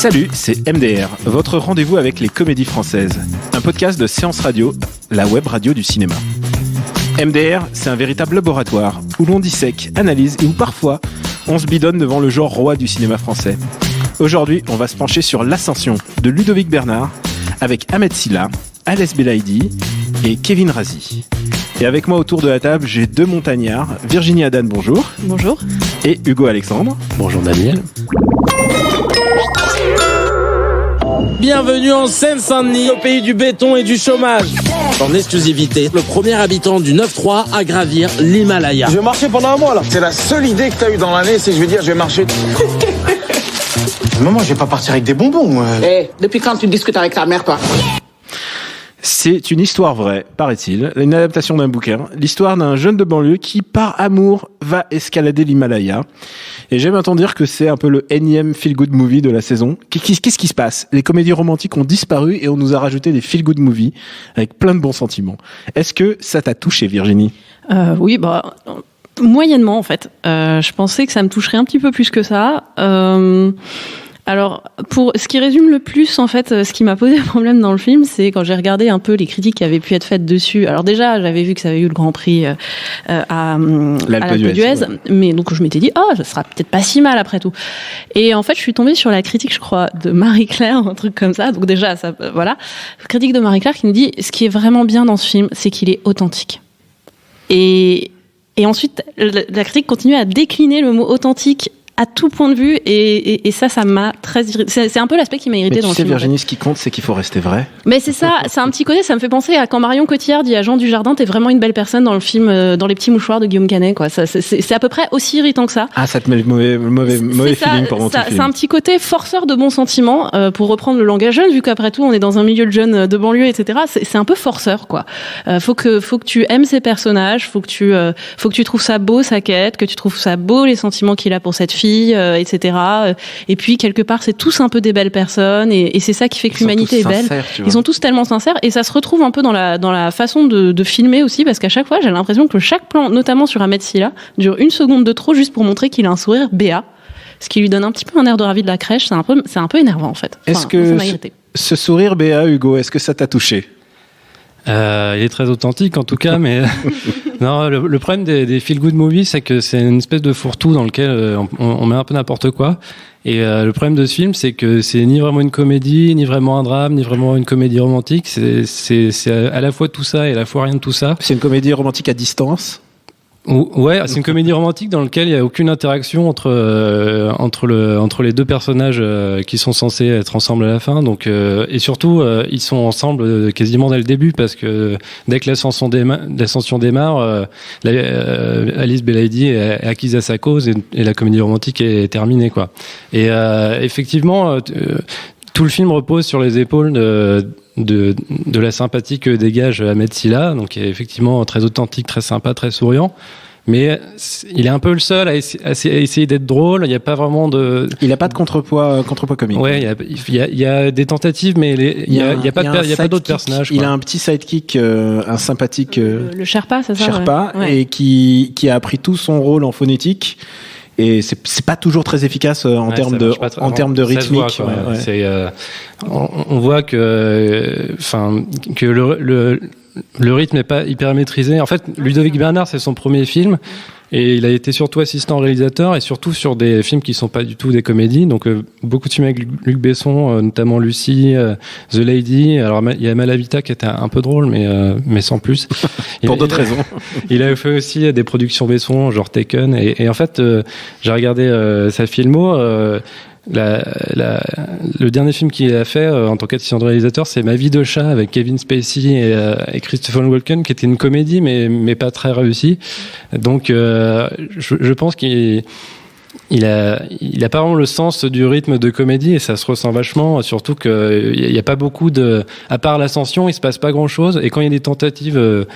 Salut, c'est MDR, votre rendez-vous avec les comédies françaises. Un podcast de Séance Radio, la web radio du cinéma. MDR, c'est un véritable laboratoire où l'on dissèque, analyse et où parfois on se bidonne devant le genre roi du cinéma français. Aujourd'hui, on va se pencher sur l'ascension de Ludovic Bernard avec Ahmed Silla, Alès Belaïdi et Kevin Razi. Et avec moi autour de la table, j'ai deux montagnards, Virginie Adan, bonjour. Bonjour. Et Hugo Alexandre. Bonjour Daniel. Bienvenue en Seine-Saint-Denis, au pays du béton et du chômage. En exclusivité, le premier habitant du 9-3 à gravir l'Himalaya. Je vais marcher pendant un mois là. C'est la seule idée que t'as eue dans l'année, c'est que je vais dire je vais marcher. Maman, je vais pas partir avec des bonbons. Depuis quand tu discutes avec ta mère, toi ? C'est une histoire vraie, paraît-il, une adaptation d'un bouquin, l'histoire d'un jeune de banlieue qui, par amour, va escalader l'Himalaya. Et j'aime entendre dire que c'est un peu le énième feel-good movie de la saison. Qu'est-ce qui se passe ? Les comédies romantiques ont disparu et on nous a rajouté des feel-good movies avec plein de bons sentiments. Est-ce que ça t'a touché, Virginie ? Oui, moyennement en fait. Je pensais que ça me toucherait un petit peu plus que ça. Alors, pour ce qui résume le plus, en fait, ce qui m'a posé problème dans le film, c'est quand j'ai regardé un peu les critiques qui avaient pu être faites dessus. Alors déjà, j'avais vu que ça avait eu le Grand Prix à l'Alpe d'Huez, ouais. Mais donc je m'étais dit, ça sera peut-être pas si mal après tout. Et en fait, je suis tombée sur la critique, je crois, de Marie-Claire, un truc comme ça. Donc déjà, ça, voilà, critique de Marie-Claire qui nous dit, ce qui est vraiment bien dans ce film, c'est qu'il est authentique. Et ensuite, la critique continue à décliner le mot authentique à tout point de vue, et ça m'a très irrité. C'est un peu l'aspect qui m'a irrité dans le film. Virginie, ce qui compte, c'est qu'il faut rester vrai. Mais c'est ça, c'est un petit côté, ça me fait penser à quand Marion Cotillard dit à Jean Dujardin, t'es vraiment une belle personne dans le film, dans Les Petits Mouchoirs de Guillaume Canet, quoi. C'est à peu près aussi irritant que ça. Ah, ça te met le mauvais feeling pendant tout le film. C'est un petit côté forceur de bons sentiments, pour reprendre le langage jeune, vu qu'après tout, on est dans un milieu de jeunes de banlieue, etc. C'est un peu forceur, quoi. Faut que tu aimes ces personnages, faut que tu trouves ça beau, sa quête, que tu trouves ça beau, les sentiments qu'il a pour cette fille, etc. Et puis quelque part c'est tous un peu des belles personnes, et c'est ça qui fait que l'humanité est belle. Ils sont tous tellement sincères, et ça se retrouve un peu dans la façon de filmer aussi, parce qu'à chaque fois j'ai l'impression que chaque plan, notamment sur Ahmed Silla, dure 1 seconde de trop, juste pour montrer qu'il a un sourire béat, ce qui lui donne un petit peu un air de ravi de la crèche. C'est un peu énervant en fait. Est-ce que ça m'a irrité. Ce sourire béat, Hugo, est-ce que ça t'a touché ? Il est très authentique en tout cas, mais non, le problème des feel-good movies, c'est que c'est une espèce de fourre-tout dans lequel on met un peu n'importe quoi. Et le problème de ce film, c'est que c'est ni vraiment une comédie, ni vraiment un drame, ni vraiment une comédie romantique. C'est à la fois tout ça et à la fois rien de tout ça. C'est une comédie romantique à distance. Ouais, c'est une comédie romantique dans laquelle il y a aucune interaction entre les deux personnages qui sont censés être ensemble à la fin. Donc et surtout ils sont ensemble quasiment dès le début, parce que dès que l'ascension démarre, Alès Belaïdi est acquise à sa cause, et la comédie romantique est terminée, quoi. Et effectivement, tout le film repose sur les épaules de la sympathie que dégage Ahmed Silla, donc qui est effectivement très authentique, très sympa, très souriant. Mais il est un peu le seul à essayer d'être drôle. Il n'y a pas vraiment de. Il n'a pas de contrepoids comique. Ouais, il y a des tentatives, mais il y a pas d'autres personnages, quoi. Il a un petit sidekick, un sympathique. Le Sherpa, c'est ça. Sherpa, ouais. Et qui a appris tout son rôle en phonétique. Et c'est pas toujours très efficace en termes de rythmique. On voit que le rythme n'est pas hyper maîtrisé. En fait, Ludovic Bernard, c'est son premier film, et il a été surtout assistant réalisateur, et surtout sur des films qui sont pas du tout des comédies. Donc beaucoup de films avec Luc Besson, notamment Lucie, The Lady. Alors il y a Malavita qui était un peu drôle, mais sans plus. Pour d'autres raisons. Il a fait aussi des productions Besson, genre Taken, et en fait j'ai regardé sa filmo. Le dernier film qu'il a fait en tant qu'assistant de réalisateur, c'est Ma vie de chat, avec Kevin Spacey et Christopher Walken, qui était une comédie mais pas très réussie. Donc je pense qu'il a pas vraiment le sens du rythme de comédie, et ça se ressent vachement, surtout qu'il y a pas beaucoup à part l'ascension, il se passe pas grand chose, et quand il y a des tentatives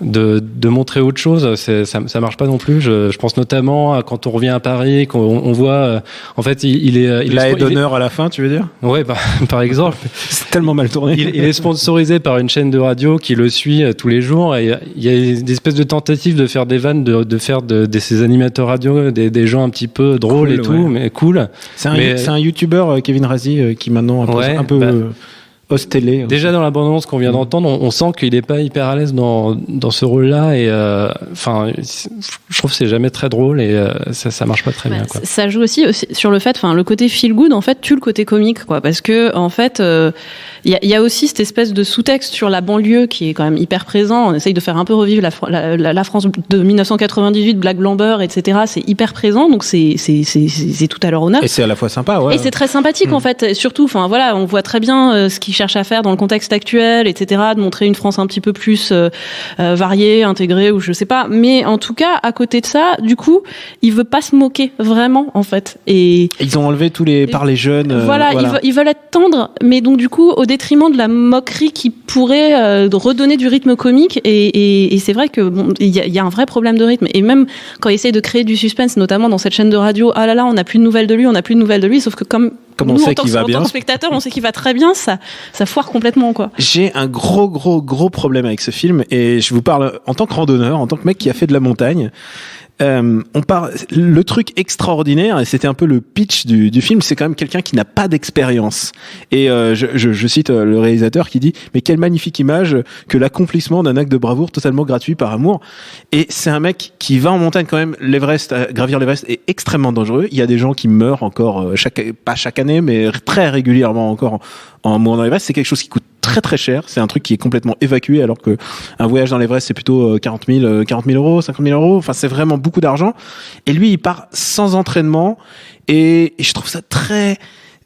de montrer autre chose, ça marche pas non plus. Je pense notamment à quand on revient à Paris, qu'on voit en fait il est la haie d'honneur à la fin, tu veux dire? Ouais, par exemple. C'est tellement mal tourné. Il est sponsorisé par une chaîne de radio qui le suit tous les jours, et il y a des espèces de tentatives de faire des vannes, de faire de ces animateurs radio des gens un petit peu peu drôle cool, et tout, mais cool. C'est un youtubeur, Kevin Razi, qui maintenant un peu host-télé. Déjà dans la bande-annonce qu'on vient d'entendre, on sent qu'il est pas hyper à l'aise dans ce rôle-là, et enfin, je trouve que c'est jamais très drôle, et ça marche pas très bien, quoi. Ça joue aussi sur le fait, enfin, le côté feel good en fait tue le côté comique, quoi, parce que en fait, il y a aussi cette espèce de sous-texte sur la banlieue qui est quand même hyper présent. On essaye de faire un peu revivre la France de 1998, Black Blamber, etc. C'est hyper présent, donc c'est tout à leur honneur. Et c'est à la fois sympa, ouais. Et c'est très sympathique en fait. Et surtout, enfin voilà, on voit très bien ce qu'ils cherchent à faire dans le contexte actuel, etc. De montrer une France un petit peu plus variée, intégrée, ou je sais pas. Mais en tout cas, à côté de ça, du coup, il veut pas se moquer vraiment en fait. Et ils ont enlevé tous les par les jeunes. Voilà. Ils veulent être tendres, mais donc du coup, au détriment de la moquerie qui pourrait redonner du rythme comique. Et c'est vrai que bon, il y a un vrai problème de rythme. Et même quand ils essayent de créer du suspense, notamment dans cette chaîne de radio, ah là là, on n'a plus de nouvelles de lui, sauf que comme on sait qu'il va bien, en tant que spectateur, on sait qu'il va très bien, ça foire complètement, quoi. J'ai un gros problème avec ce film, et je vous parle en tant que randonneur, en tant que mec qui a fait de la montagne. Le truc extraordinaire, et c'était un peu le pitch du film, c'est quand même quelqu'un qui n'a pas d'expérience. Et je cite le réalisateur qui dit: mais quelle magnifique image que l'accomplissement d'un acte de bravoure totalement gratuit par amour. Et c'est un mec qui va en montagne quand même. Gravir l'Everest est extrêmement dangereux. Il y a des gens qui meurent encore pas chaque année, mais très régulièrement encore en mourant dans l'Everest. C'est quelque chose qui coûte très très cher. C'est un truc qui est complètement évacué, alors que un voyage dans l'Everest, c'est plutôt 40 000 euros, 50 000 euros. Enfin, c'est vraiment beaucoup d'argent. Et lui, il part sans entraînement. Et je trouve ça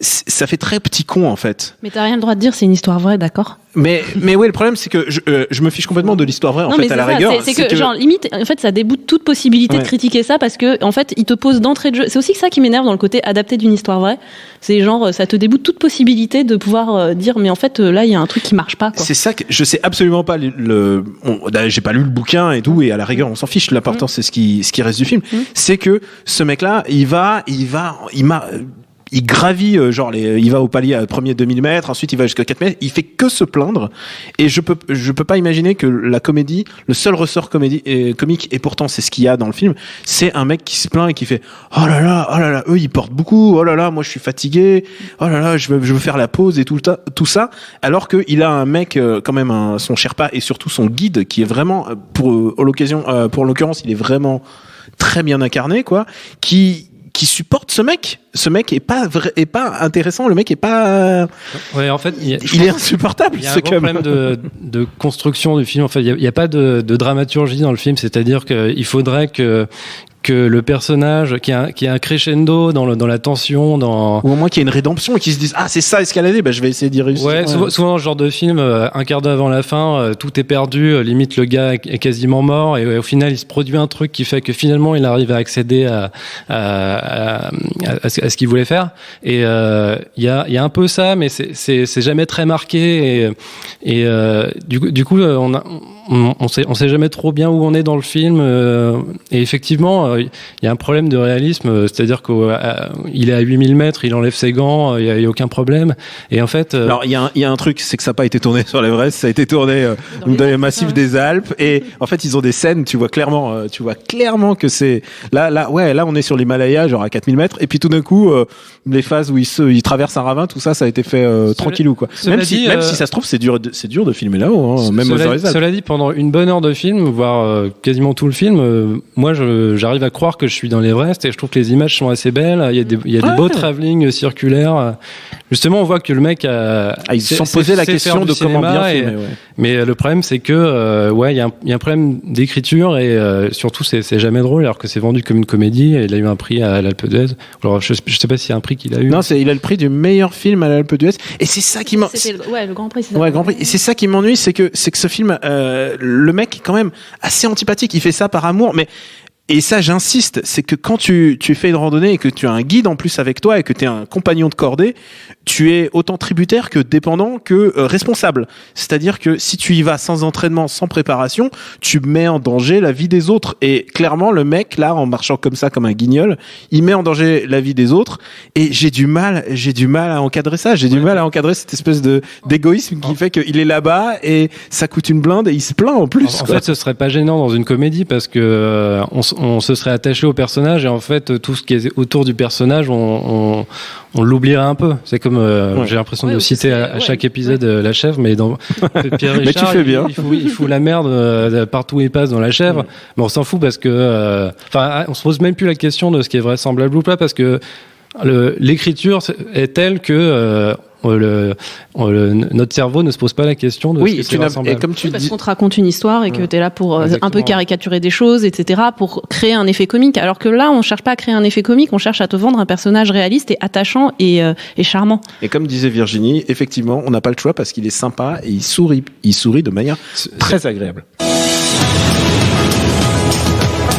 ça fait très petit con, en fait. Mais t'as rien le droit de dire, c'est une histoire vraie, d'accord? Mais ouais, le problème, c'est que je me fiche complètement de l'histoire vraie, en fait, à la rigueur. C'est que, genre, limite, en fait, ça déboute toute possibilité de critiquer ça, parce que, en fait, il te pose d'entrée de jeu. C'est aussi ça qui m'énerve dans le côté adapté d'une histoire vraie. C'est genre, ça te déboute toute possibilité de pouvoir dire, mais en fait, là, il y a un truc qui marche pas, quoi. C'est ça que je sais absolument pas j'ai pas lu le bouquin et tout, et à la rigueur, on s'en fiche. L'important, c'est ce qui reste du film. C'est que ce mec-là, il gravit, il va au palier à premier 2000 mètres, ensuite il va jusqu'à 4 mètres, il fait que se plaindre, et je peux pas imaginer que la comédie, le seul ressort comique, et pourtant c'est ce qu'il y a dans le film, c'est un mec qui se plaint et qui fait oh là là, eux ils portent beaucoup, oh là là, moi je suis fatigué, oh là là, je veux faire la pause et tout ça, alors qu'il a un mec, quand même, son Sherpa et surtout son guide, qui est vraiment, pour l'occurrence, il est vraiment très bien incarné, quoi, qui supporte ce mec. Ce mec est pas intéressant. Le mec est pas. Ouais, en fait, il est insupportable. Il y a un gros problème de construction du film. En fait, il y a pas de dramaturgie dans le film. C'est-à-dire qu'il faudrait que le personnage qui a un crescendo dans la tension, ou au moins qu'il y ait une rédemption et qu'ils se disent ah c'est ça escalader, je vais essayer d'y réussir. Ouais, souvent dans ce genre de film, un quart d'heure avant la fin, tout est perdu, limite le gars est quasiment mort, et au final il se produit un truc qui fait que finalement il arrive à accéder à ce qu'il voulait faire. Et il y a un peu ça, mais c'est jamais très marqué, et du coup on sait jamais trop bien où on est dans le film, et effectivement il y a un problème de réalisme, c'est-à-dire qu'il est à 8000 mètres, il enlève ses gants, il y a aucun problème, et en fait alors il y a un truc, c'est que ça n'a pas été tourné sur l'Everest, ça a été tourné dans les massifs des Alpes, et en fait ils ont des scènes, tu vois clairement que c'est là on est sur l'Himalaya, genre à 4000 mètres, et puis tout d'un coup les phases où ils traversent un ravin, tout ça a été fait tranquillou, quoi. Même si ça se trouve c'est dur de filmer là-haut, hein, même aux Alpes. Cela dit, pendant une bonne heure de film, voire quasiment tout le film, moi j'arrive à croire que je suis dans l'Everest, et je trouve que les images sont assez belles. Il y a des beaux travelling circulaires. Justement, on voit que le mec ils se sont posé la question de comment bien filmer. Mais le problème, c'est que il y a un problème d'écriture, et surtout c'est jamais drôle, alors que c'est vendu comme une comédie. Et il a eu un prix à l'Alpe d'Huez. Alors je sais pas s'il y a un prix qu'il a eu. Non, il a le prix du meilleur film à l'Alpe d'Huez. Et c'est ça qui m'ennuie. Le Grand Prix. Grand Prix. Et c'est ça qui m'ennuie, c'est que ce film, le mec est quand même assez antipathique. Il fait ça par amour, mais et ça, j'insiste, c'est que quand tu fais une randonnée et que tu as un guide en plus avec toi et que tu es un compagnon de cordée, tu es autant tributaire que dépendant que responsable. C'est-à-dire que si tu y vas sans entraînement, sans préparation, tu mets en danger la vie des autres. Et clairement, le mec, là, en marchant comme ça, comme un guignol, il met en danger la vie des autres. Et j'ai du mal à encadrer ça. J'ai du mal à encadrer cette espèce d'égoïsme qui fait qu'il est là-bas et ça coûte une blinde et il se plaint en plus. En fait, ce serait pas gênant dans une comédie, parce que on se serait attaché au personnage et en fait tout ce qui est autour du personnage on l'oublierait un peu. C'est comme j'ai l'impression de citer à chaque épisode la chèvre, mais dans Pierre Richard, mais tu fais bien. il fout la merde partout où il passe dans la chèvre, mais on s'en fout parce que on se pose même plus la question de ce qui est vraisemblable ou pas, parce que l'écriture est telle que notre cerveau ne se pose pas la question de ce qui est vraisemblable. Et comme tu parce qu'on te raconte une histoire et que t'es là pour un peu caricaturer des choses, etc., pour créer un effet comique. Alors que là, on cherche pas à créer un effet comique, on cherche à te vendre un personnage réaliste et attachant et charmant. Et comme disait Virginie, effectivement, on n'a pas le choix parce qu'il est sympa et il sourit de manière très agréable.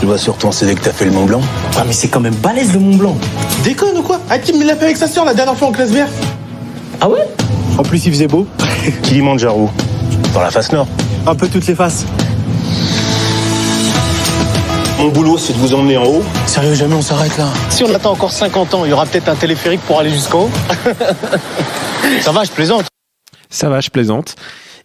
Je vois sur ton CV que t'as fait le Mont Blanc. Ah mais c'est quand même balèze le Mont Blanc. Déconne ou quoi? Ah, Tim, il l'a fait avec sa sœur la dernière fois en classe verte. Ah ouais? En plus, il faisait beau. Kilimanjaro. Dans la face nord. Un peu toutes les faces. Mon boulot, c'est de vous emmener en haut. Sérieux, jamais on s'arrête là. Si on attend encore 50 ans, il y aura peut-être un téléphérique pour aller jusqu'en haut. Ça va, je plaisante. Ça va, je plaisante.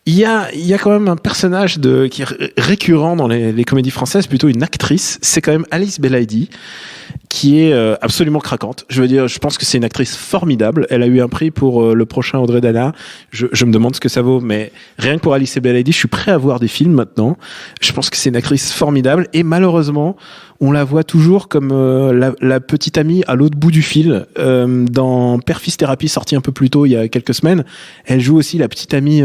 Il y a quand même un personnage qui est récurrent dans les comédies françaises, plutôt une actrice. C'est quand même Alice Belaïdi, qui est absolument craquante. Je veux dire, je pense que c'est une actrice formidable. Elle a eu un prix pour le prochain Audrey Dana. Je me demande ce que ça vaut, mais rien que pour Alice Belaïdi, je suis prêt à voir des films maintenant. Je pense que c'est une actrice formidable et malheureusement, on la voit toujours comme la petite amie à l'autre bout du fil. Dans Père-Fils Thérapie, sorti un peu plus tôt il y a quelques semaines, elle joue aussi la petite amie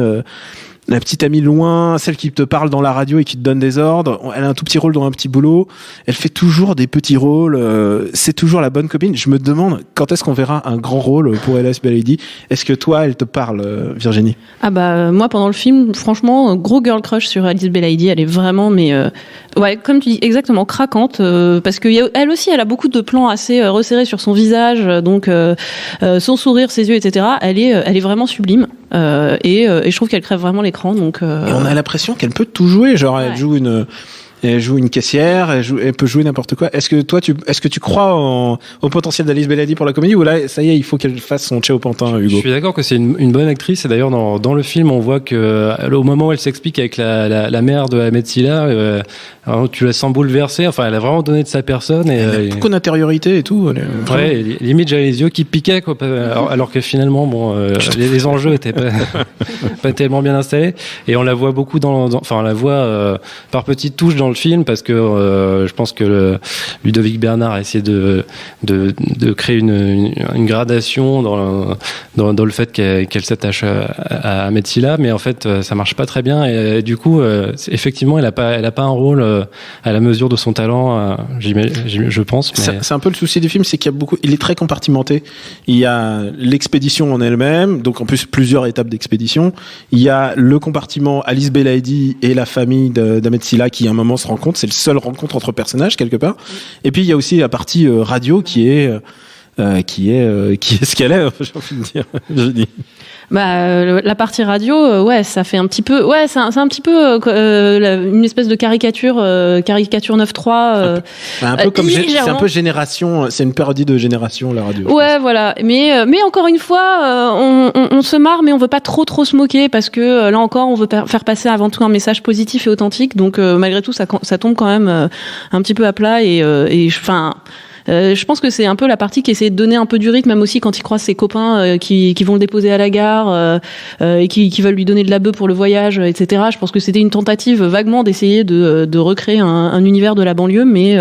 loin, celle qui te parle dans la radio et qui te donne des ordres. Elle a un tout petit rôle dans Un petit boulot. Elle fait toujours des petits rôles. C'est toujours la bonne copine. Je me demande quand est-ce qu'on verra un grand rôle pour Alice Belaïdi. Est-ce que toi, elle te parle, Virginie? Ah bah moi pendant le film, franchement, gros girl crush sur Alice Belaïdi. Elle est vraiment, mais ouais, comme tu dis, exactement craquante. Parce que elle aussi, elle a beaucoup de plans assez resserrés sur son visage, donc son sourire, ses yeux, etc. Elle est vraiment sublime. Et je trouve qu'elle crève vraiment l'écran. Donc, Et on a l'impression qu'elle peut tout jouer. Genre, elle joue une caissière, elle peut jouer n'importe quoi. Est-ce que tu crois au potentiel d'Alice Belaïdi pour la comédie, ou là, ça y est, il faut qu'elle fasse son Tché au pantin, Hugo? Je suis d'accord que c'est une bonne actrice, et d'ailleurs, dans le film, on voit que, au moment où elle s'explique avec la mère de Ahmed Silla, tu la sens bouleversée. Enfin, elle a vraiment donné de sa personne. Elle a beaucoup d'intériorité et tout. Ouais, limite, j'avais les yeux qui piquaient, quoi. Alors que finalement, bon, les enjeux étaient pas tellement bien installés. Et on la voit beaucoup on la voit par petites touches dans le film, parce que je pense que Ludovic Bernard a essayé de créer une gradation dans le fait qu'elle s'attache à Ahmed Silla, mais en fait ça marche pas très bien, et du coup effectivement elle a pas un rôle à la mesure de son talent, je pense. Mais... C'est un peu le souci du film, c'est il est très compartimenté. Il y a l'expédition en elle-même, donc en plus plusieurs étapes d'expédition. Il y a le compartiment Alice Belaïdi et la famille d'Ahmed Silla qui à un moment se rencontrent. C'est le seul rencontre entre personnages quelque part. Et puis il y a aussi la partie radio qui est ce qu'elle est, j'ai envie de dire. Je dis. Bah la partie radio, ouais, ça fait un petit peu, ouais, c'est un petit peu une espèce de caricature 9.3. Un peu comme c'est un peu Génération, c'est une parodie de Génération, la radio. Ouais, voilà. Mais encore une fois, on se marre, mais on veut pas trop se moquer, parce que là encore, on veut faire passer avant tout un message positif et authentique. Donc malgré tout, ça tombe quand même un petit peu à plat, et enfin. Je pense que c'est un peu la partie qui essaie de donner un peu du rythme, même aussi quand il croise ses copains qui vont le déposer à la gare et qui veulent lui donner de la bœuf pour le voyage, etc. Je pense que c'était une tentative vaguement d'essayer de recréer un univers de la banlieue, mais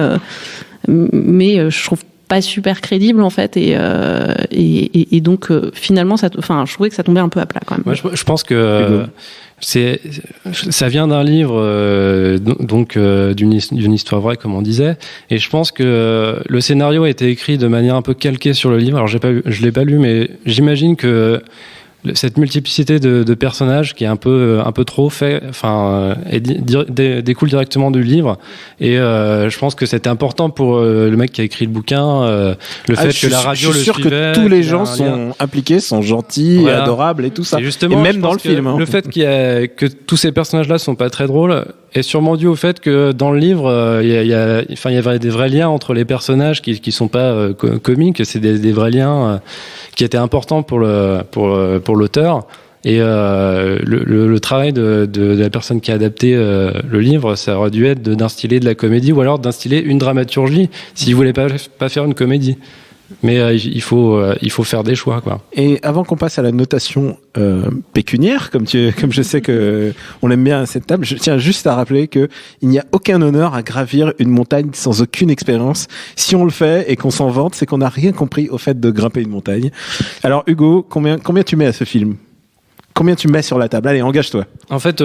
je trouve pas super crédible en fait, et donc finalement je trouvais que ça tombait un peu à plat quand même. Moi, je pense que ça vient d'un livre d'une histoire vraie, comme on disait, et je pense que le scénario a été écrit de manière un peu calquée sur le livre. Alors je l'ai pas lu, mais j'imagine que cette multiplicité de personnages qui est un peu trop fait, découle directement du livre, et je pense que c'était important pour le mec qui a écrit le bouquin, le fait que la radio le suivait. Je suis sûr que tous les gens sont impliqués, sont gentils, voilà, adorables et tout ça. Et même dans le film. Le fait que tous ces personnages-là sont pas très drôles est sûrement dû au fait que dans le livre, il y avait des vrais liens entre les personnages qui sont pas comiques. C'est des vrais liens qui étaient importants pour l'auteur. Et le travail de la personne qui a adapté le livre, ça aurait dû être d'instiller de la comédie ou alors d'instiller une dramaturgie s'il voulait pas faire une comédie. Mais il faut faire des choix, quoi. Et avant qu'on passe à la notation pécuniaire, comme je sais que on aime bien à cette table, je tiens juste à rappeler que il n'y a aucun honneur à gravir une montagne sans aucune expérience. Si on le fait et qu'on s'en vante, c'est qu'on n'a rien compris au fait de grimper une montagne. Alors Hugo, combien tu mets à ce film ? Combien tu mets sur la table ? Allez, engage-toi. En fait,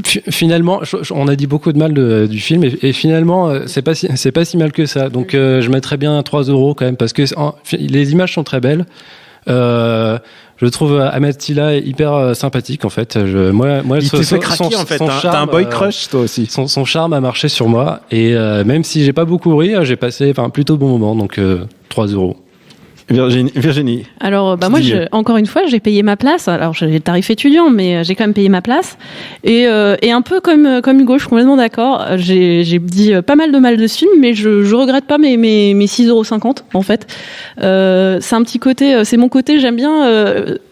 finalement, on a dit beaucoup de mal du film et finalement, c'est pas si mal que ça. Donc, je mettrais bien 3 € quand même parce que les images sont très belles. Je trouve Ahmed Tilla hyper sympathique en fait. Moi, il te fait craquer en fait. T'as un boy crush toi aussi. Son charme a marché sur moi et même si j'ai pas beaucoup ri, j'ai passé plutôt bon moment. Donc 3 €. Virginie. Alors, moi, encore une fois, j'ai payé ma place. Alors, j'ai le tarif étudiant, mais j'ai quand même payé ma place. Et un peu comme Hugo, je suis complètement d'accord. J'ai dit pas mal de mal de ce film, mais je regrette pas mes 6,50 € en fait. C'est un petit côté, c'est mon côté. J'aime bien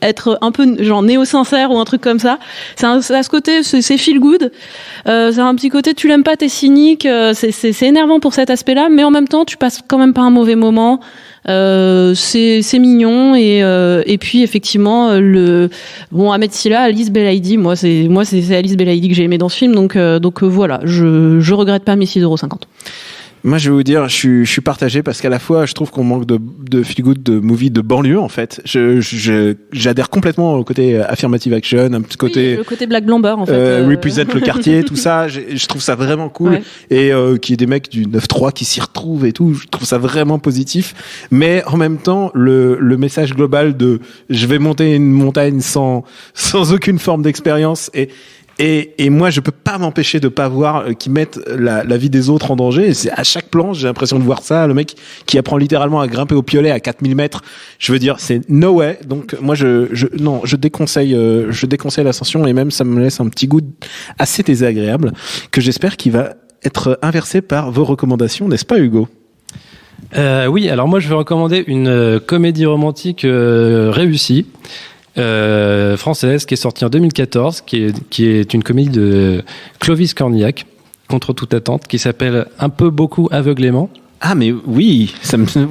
être un peu genre néo-sincère ou un truc comme ça. C'est à ce côté, c'est feel good. C'est un petit côté, tu l'aimes pas, t'es cynique. C'est énervant pour cet aspect-là, mais en même temps, tu passes quand même pas un mauvais moment. C'est mignon et puis effectivement Ahmed Tilla, Alice Belaïdi, moi c'est Alice Belaïdi que j'ai aimé dans ce film donc voilà, je regrette pas mes 6,50 €. Moi, je vais vous dire, je suis partagé parce qu'à la fois, je trouve qu'on manque de feel good de movie de banlieue, en fait. J'adhère complètement au côté affirmative action, un petit côté. Oui, le côté Black Blamber, en fait. Represent le quartier, tout ça. Je trouve ça vraiment cool. Ouais. Et qu'il y ait des mecs du 9-3 qui s'y retrouvent et tout. Je trouve ça vraiment positif. Mais en même temps, le message global de je vais monter une montagne sans aucune forme d'expérience et moi, je peux pas m'empêcher de pas voir qu'ils mettent la vie des autres en danger. Et c'est à chaque plan, j'ai l'impression de voir ça. Le mec qui apprend littéralement à grimper au piolet à 4000 mètres. Je veux dire, c'est no way. Donc, moi, je déconseille l'ascension et même ça me laisse un petit goût assez désagréable que j'espère qu'il va être inversé par vos recommandations, n'est-ce pas, Hugo? Oui, alors moi, je vais recommander une comédie romantique réussie. Française qui est sortie en 2014 qui est une comédie de Clovis Cornillac contre toute attente qui s'appelle Un peu beaucoup aveuglément. Ah mais oui,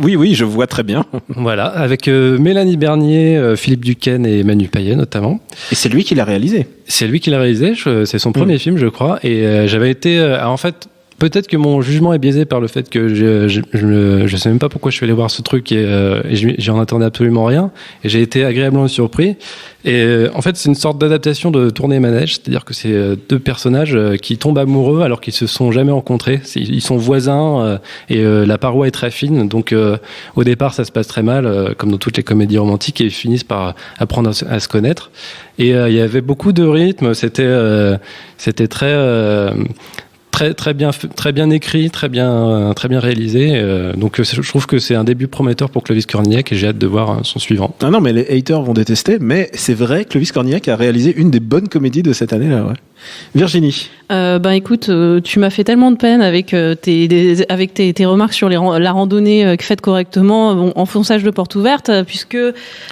oui, je vois très bien. Voilà, avec Mélanie Bernier, Philippe Duquesne et Manu Payet notamment. Et c'est lui qui l'a réalisé. C'est lui qui l'a réalisé, c'est son premier film je crois et j'avais été en fait peut-être que mon jugement est biaisé par le fait que je sais même pas pourquoi je suis allé voir ce truc et j'en attendais absolument rien et j'ai été agréablement surpris et en fait c'est une sorte d'adaptation de Tourner manège, c'est-à-dire que c'est deux personnages qui tombent amoureux alors qu'ils se sont jamais rencontrés, ils sont voisins et la paroi est très fine donc au départ ça se passe très mal comme dans toutes les comédies romantiques et ils finissent par apprendre à se connaître et il y avait beaucoup de rythme, c'était très bien écrit, très bien réalisé. Donc je trouve que c'est un début prometteur pour Clovis Cornillac et j'ai hâte de voir son suivant. Ah non, mais les haters vont détester, mais c'est vrai, Clovis Cornillac a réalisé une des bonnes comédies de cette année-là. Ouais. Virginie. Écoute, tu m'as fait tellement de peine avec tes remarques sur la randonnée faite correctement, enfonçage de porte ouverte, puisque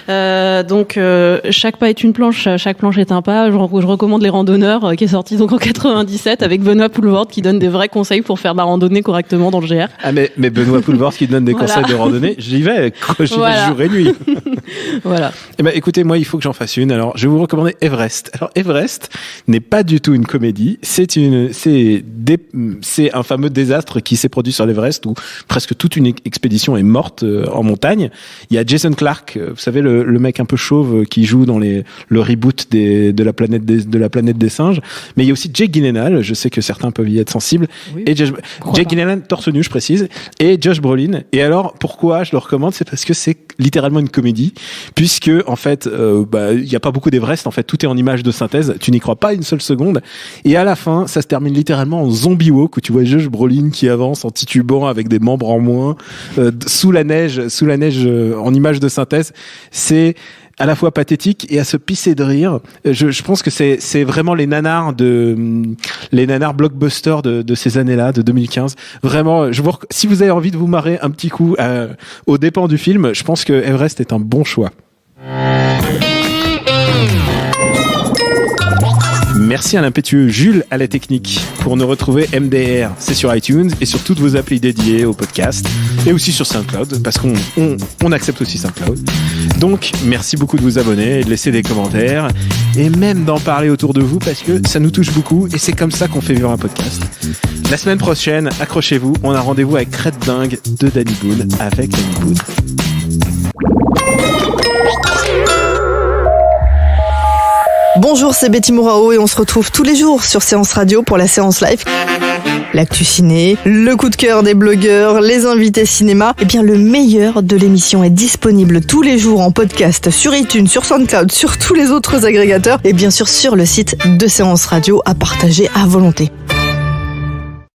chaque pas est une planche, chaque planche est un pas. Je recommande Les Randonneurs, qui est sorti donc en 97 avec Benoît Poulvord qui donne des vrais conseils pour faire de la randonnée correctement dans le GR. Ah mais Benoît Poulvord qui donne des conseils de randonnée, j'y vais jour et nuit. Voilà. Eh ben écoutez, moi il faut que j'en fasse une. Alors je vais vous recommander Everest. Alors Everest n'est pas du tout une comédie, c'est un fameux désastre qui s'est produit sur l'Everest où presque toute une expédition est morte en montagne. Il y a Jason Clarke, vous savez le mec un peu chauve qui joue dans le reboot de la planète des singes, mais il y a aussi Jake Gyllenhaal, je sais que certains peuvent y être sensibles, oui, et Jake Gyllenhaal torse nu, je précise, et Josh Brolin. Et alors pourquoi je le recommande, c'est parce que c'est littéralement une comédie, puisque en fait il y a pas beaucoup d'Everest, en fait tout est en images de synthèse, tu n'y crois pas une seule seconde, et à la fin ça se termine littéralement en zombie walk où tu vois Josh Brolin qui avance en titubant avec des membres en moins sous la neige en images de synthèse. C'est à la fois pathétique et à se pisser de rire. Je pense que c'est vraiment les nanars blockbusters de ces années-là, de 2015. Vraiment, si vous avez envie de vous marrer un petit coup aux dépens du film, je pense que Everest est un bon choix. Merci à l'impétueux Jules à la technique. Pour nous retrouver, MDR, c'est sur iTunes et sur toutes vos applis dédiées au podcast et aussi sur SoundCloud parce qu'on accepte aussi SoundCloud. Donc, merci beaucoup de vous abonner et de laisser des commentaires et même d'en parler autour de vous parce que ça nous touche beaucoup et c'est comme ça qu'on fait vivre un podcast. La semaine prochaine, accrochez-vous, on a rendez-vous avec Crête Dingue de Danny Boone avec Danny Boone. Bonjour, c'est Betty Mourao et on se retrouve tous les jours sur Séance Radio pour la séance live. L'actu ciné, le coup de cœur des blogueurs, les invités cinéma. Eh bien, le meilleur de l'émission est disponible tous les jours en podcast sur iTunes, sur SoundCloud, sur tous les autres agrégateurs et bien sûr sur le site de Séance Radio à partager à volonté.